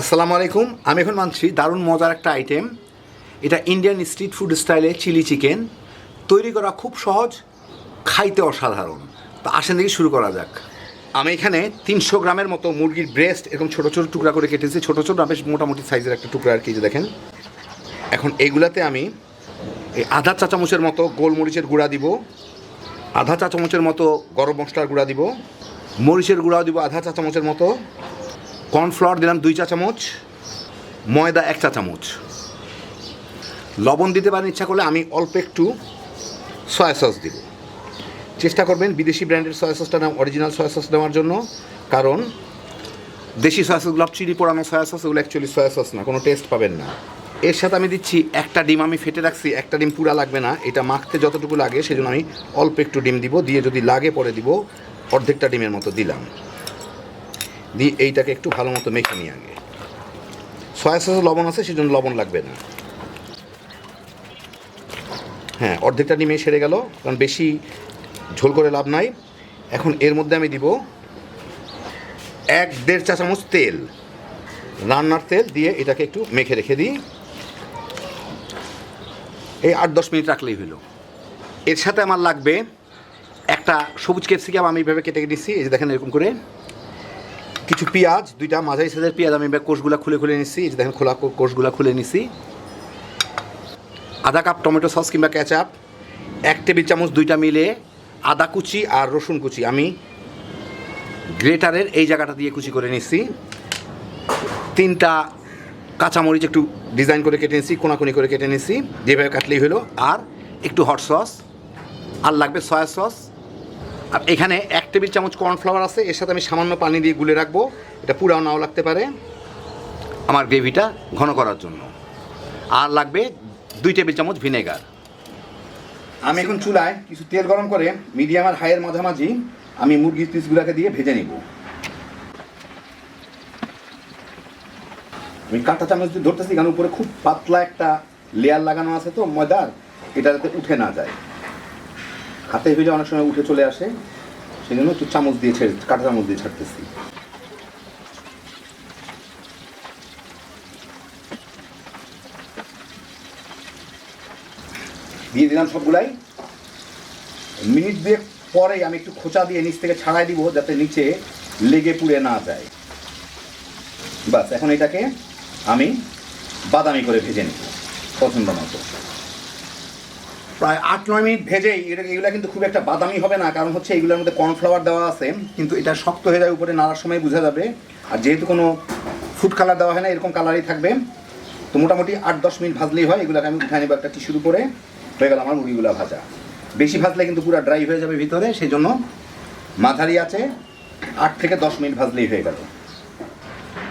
আসসালামু আলাইকুম। আমি এখন মানছি দারুণ মজার একটা আইটেম। এটা ইন্ডিয়ান স্ট্রিট ফুড স্টাইলে চিলি চিকেন। তৈরি করা খুব সহজ, খাইতে অসাধারণ। তো আসেন দেখি শুরু করা যাক। আমি এখানে 300 গ্রামের মতো মুরগির ব্রেস্ট এরকম ছোটো ছোটো টুকরা করে কেটেছি। ছোটো ছোটো বেশ মোটামুটি সাইজের একটা টুকরা আর কি, যে দেখেন। এখন এইগুলাতে আমি এই আধা চা চামচের মতো গোলমরিচের গুঁড়া দিব, আধা চা চামচের মতো গরম মশলার গুঁড়া দিব, মরিচের গুঁড়াও দিব আধা চা চামচের মতো, কর্নফ্লাওয়ার দিলাম 2 চা চামচ, ময়দা 1 চা চামচ, লবণ দিতে পারেন ইচ্ছা করলে। আমি অল্প একটু সয়া সস দিব। চেষ্টা করবেন বিদেশি ব্র্যান্ডের সয়া সসটা না, অরিজিনাল সয়া সস নেওয়ার জন্য। কারণ দেশি সয়া সসগুলো চিনি পোড়ানো সয়া সস, ওগুলো অ্যাকচুয়ালি সয়া সস না, কোনো টেস্ট পাবেন না। এর সাথে আমি দিচ্ছি একটা ডিম। আমি ফেটে রাখছি, একটা ডিম পুরা লাগবে না, এটা মাখতে যতটুকু লাগে সেজন্য আমি অল্প একটু ডিম দিব। দিয়ে যদি লাগে পরে দিব, অর্ধেকটা ডিমের মতো দিলাম। দিয়ে এইটাকে একটু ভালো মতো মেখে নিয়ে আগে। সয়া সসে লবণ আছে, সেজন্য লবণ লাগবে না। হ্যাঁ, অর্ধেকটা ডিমে সেরে গেল, কারণ বেশি ঝোল করে লাভ নাই। এখন এর মধ্যে আমি দিব 1-1.5 চা চামচ তেল, রান্নার তেল। দিয়ে এটাকে একটু মেখে রেখে দিই। এই 8-10 মিনিট রাখলেই হলো। এর সাথে আমার লাগবে একটা সবুজ ক্যাপসিকাম। আমি এইভাবে কেটে দিচ্ছি, এই যে দেখেন এরকম করে। কিছু পেঁয়াজ, 2টা মাঝারি সাইজের পেঁয়াজ আমি কোষগুলো খুলে নিচ্ছি, এই যে দেখেন খোলা কোষগুলো খুলে নিচ্ছি। আধা কাপ টমেটো সস কিংবা কেচাপ, 1 টেবিল চামচ 2টা মিলে আদা কুচি আর রসুন কুচি আমি গ্রেটারের এই জায়গাটা দিয়ে কুচি করে নিচ্ছি। 3টা কাঁচামরিচ একটু ডিজাইন করে কেটে নিচ্ছি, কোনাকুনি করে কেটে নিচ্ছি, যেভাবে কাটলেই হলো। আর একটু হট সস, আর লাগবে সয়া সস। আর এখানে 1 টেবিল চামচ কর্নফ্লাওয়ার আছে, এর সাথে আমি সামান্য পানি দিয়ে গুলে রাখবো। এটা পুরাও নাও লাগতে পারে আমার গ্রেভিটা ঘন করার জন্য। আর লাগবে 2 টেবিল চামচ ভিনেগার। আমি এখন চুলায় কিছু তেল গরম করে মিডিয়াম আর হাইয়ের মাঝামাঝি আমি মুরগির পিসগুলোকে দিয়ে ভেজে নিব। আমি কাঁটা চামচ দিয়ে ধরতেছি, কারণ উপরে খুব পাতলা একটা লেয়ার লাগানো আছে তো ময়দার, এটা যাতে উঠে না যায়। হাতে ভেজে অনেক সময় উঠে চলে আসে, সেই জন্য একটু চামচ দিয়ে কাঁটা চামচ দিয়ে ছাড়তেছি। দিয়ে দিলাম সবগুলাই। মিনিট 2 পরেই আমি একটু খোঁচা দিয়ে নিচ থেকে ছাড়াই দিব, যাতে নিচে লেগে পুড়ে না যায়। বাস, এখন এটাকে আমি বাদামি করে ভেজে নিব পছন্দ মতো। প্রায় 8-9 মিনিট ভেজেই এগুলো কিন্তু খুব একটা বাদামি হবে না, কারণ হচ্ছে এগুলোর মধ্যে কর্নফ্লাওয়ার দেওয়া আছে, কিন্তু এটা শক্ত হয়ে যায় উপরে, নাড়ার সময় বোঝা যাবে। আর যেহেতু কোনো ফুড কালার দেওয়া হয় না, এরকম কালারই থাকবে। তো মোটামুটি 8-10 মিনিট ভাজলেই হয়। এগুলোকে আমি উঠাই নেব একটা টিস্যুর উপরে। হয়ে গেল আমার মুরগিগুলো ভাজা। বেশি ভাজলে কিন্তু পুরো ড্রাই হয়ে যাবে ভিতরে, সেই জন্য মাঝারি আছে 8 থেকে 10 মিনিট ভাজলেই হয়ে গেল।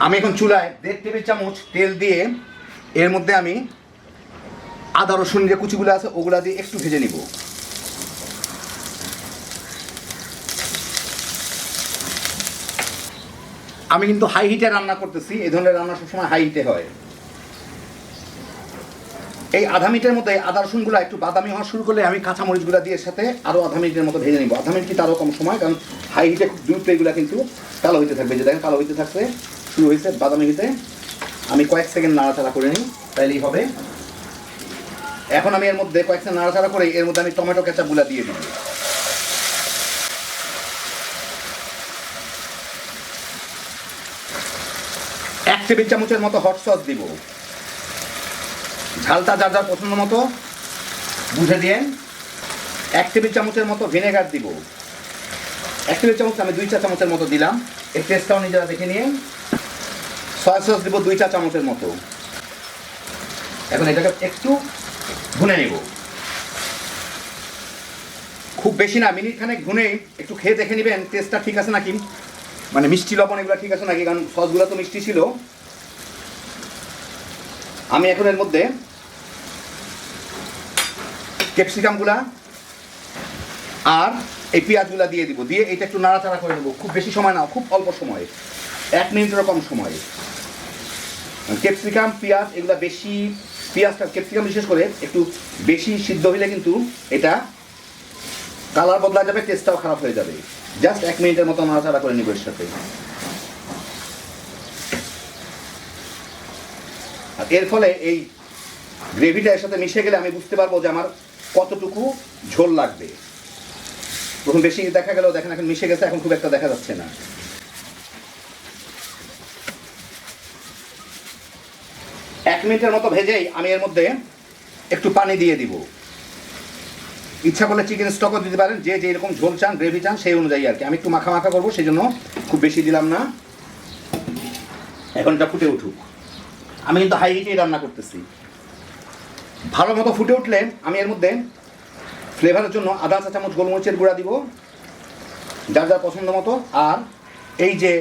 আমি এখন চুলায় 1.5 টেবিল চামচ তেল দিয়ে এর মধ্যে আমি আদা রসুন যে কুচিগুলো আছে ওগুলা দিয়ে একটু ভেজে নিব। আমি কিন্তু হাই হিটে রান্না করতেছি, এই ধরনের রান্না সবসময় হাই হিটে হয়। এই আধা মিনিটের মধ্যে আদা রসুনগুলো একটু বাদামি হওয়া শুরু করলে আমি কাঁচামরিচগুলো দিয়ে সাথে আরও আধা মিনিটের মতো ভেজে নিব। আধা মিনিট কি তারও কম সময়, কারণ হাই হিটে খুব দ্রুত এগুলো কিন্তু কালো হইতে থাকবে। যে দেখেন কালো হইতে থাকছে, শুরু হয়েছে বাদামি হইতে। আমি কয়েক সেকেন্ড নাড়াচাড়া করে নিই, তাইলেই হবে। এখন আমি এর মধ্যে কয়েক সেকেন্ড নাড়াচাড়া করে এর মধ্যে আমি টমেটো কেচাপগুলো দিয়ে দিই। 1 টেবিল চামচের মতো হট সস দিব। ঝালটা যার যার পছন্দ মতো বুঝে দিয়ে 1 টেবিল চামচের মতো ভিনেগার দিব। 1 টেবিল চামচ আমি 2 চা চামচের মতো দিলাম, এর টেস্টটাও নিজেরা দেখে নিয়ে। সয়া সস দিব 2 চা চামচের মতো। এখন এটাকে একটু ভুনে নেব, খুব বেশি না, মিনিট খানেক ভুনে একটু খেয়ে দেখে নেবেন টেস্টটা ঠিক আছে নাকি, মানে মিষ্টি লবণ এগুলো ঠিক আছে নাকি, কারণ সসগুলো তো মিষ্টি ছিল। আমি এখন এর মধ্যে ক্যাপসিকামগুলা আর এই পেঁয়াজগুলা দিয়ে দিব। দিয়ে এটা একটু নাড়াচাড়া করে নেব। খুব বেশি সময় না, খুব অল্প সময়, 1 মিনিটেরও কম সময়। ক্যাপসিকাম পেঁয়াজ এগুলো বেশি, পেঁয়াজটা ক্যাপসিকাম বিশেষ করে একটু বেশি সিদ্ধ হলে কিন্তু এটা কালার বদলা যাবে, টেস্টটাও খারাপ হয়ে যাবে। জাস্ট 1 মিনিটের মতো নাড়াচাড়া করে নিব এর সাথে। আর এর ফলে এই গ্রেভিটা এর সাথে মিশে গেলে আমি বুঝতে পারবো যে আমার কতটুকু ঝোল লাগবে। প্রথম বেশি দেখা গেলেও দেখেন এখন মিশে গেছে, এখন খুব একটা দেখা যাচ্ছে না। এক মিনিটের মতো ভেজেই আমি এর মধ্যে একটু পানি দিয়ে দিব। ইচ্ছা করলে চিকেন স্টকও দিতে পারেন, যে যেরকম ঝোল চান গ্রেভি চান সেই অনুযায়ী আর কি। আমি একটু মাখা মাখা করবো, সেই জন্য খুব বেশি দিলাম না। এখন এটা ফুটে উঠুক। আমি কিন্তু হাই হিটেই রান্না করতেছি। ভালো মতো ফুটে উঠলে আমি এর মধ্যে ফ্লেভারের জন্য আধা চা চামচ গোলমরিচের গুঁড়া দিব, যার যার পছন্দ মতো। আর এই যে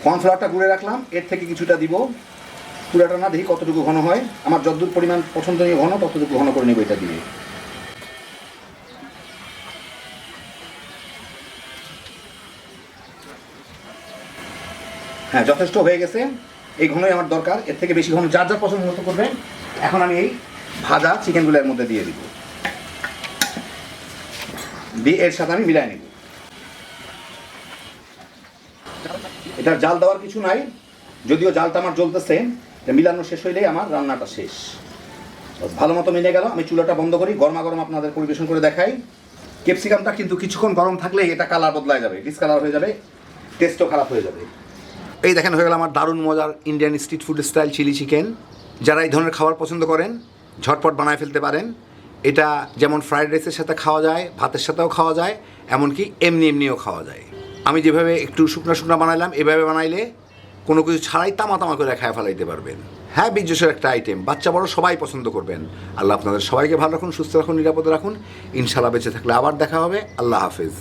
কর্নফ্লাওয়ারটা গুঁড়ে রাখলাম, এর থেকে কিছুটা দিব। পুরাটা না, দেখি কতটুকু ঘন হয়। আমার যতদূর পরিমাণ পছন্দনীয় ঘন ততটুকু ঘন করে নেব এটা দিয়ে। হ্যাঁ, যথেষ্ট হয়ে গেছে। এই ঘনই আমার দরকার, এর থেকে বেশি ঘন যার যার পছন্দ মতো করবেন। এখন আমি এই ভাজা চিকেনগুলো এর মধ্যে দিয়ে দিব, দিয়ে এর সাথে আমি মিলাই নেব। এটার জাল দেওয়ার কিছু নাই, যদিও জালটা আমার জ্বলতেছে। মিলানো শেষ হইলেই আমার রান্নাটা শেষ। ভালো মতো মিলে গেল। আমি চুলাটা বন্ধ করি, গরমা গরম আপনাদের পরিবেশন করে দেখাই। ক্যাপসিকামটা কিন্তু কিছুক্ষণ গরম থাকলেই এটা কালার বদলায় যাবে, ডিসকালার হয়ে যাবে, টেস্টও খারাপ হয়ে যাবে। এই দেখেন হয়ে গেল আমার দারুণ মজার Indian street food style chilli chicken. যারা এই ধরনের খাবার পছন্দ করেন ঝটপট বানায় ফেলতে পারেন। এটা যেমন ফ্রাইড রাইসের সাথে খাওয়া যায়, ভাতের সাথেও খাওয়া যায়, এমনকি এমনিও খাওয়া যায়। আমি যেভাবে একটু শুকনো শুকনো বানাইলাম, এভাবে বানাইলে কোনো কিছু ছাড়াই তামা তামা করে খায় ফেলাইতে পারবেন। হ্যাঁ, বিজনেসের একটা আইটেম, বাচ্চা বড় সবাই পছন্দ করবেন। আল্লাহ আপনাদের সবাইকে ভালো রাখুন, সুস্থ রাখুন, নিরাপদে রাখুন। ইনশাআল্লাহ বেঁচে থাকলে আবার দেখা হবে। আল্লাহ হাফেজ।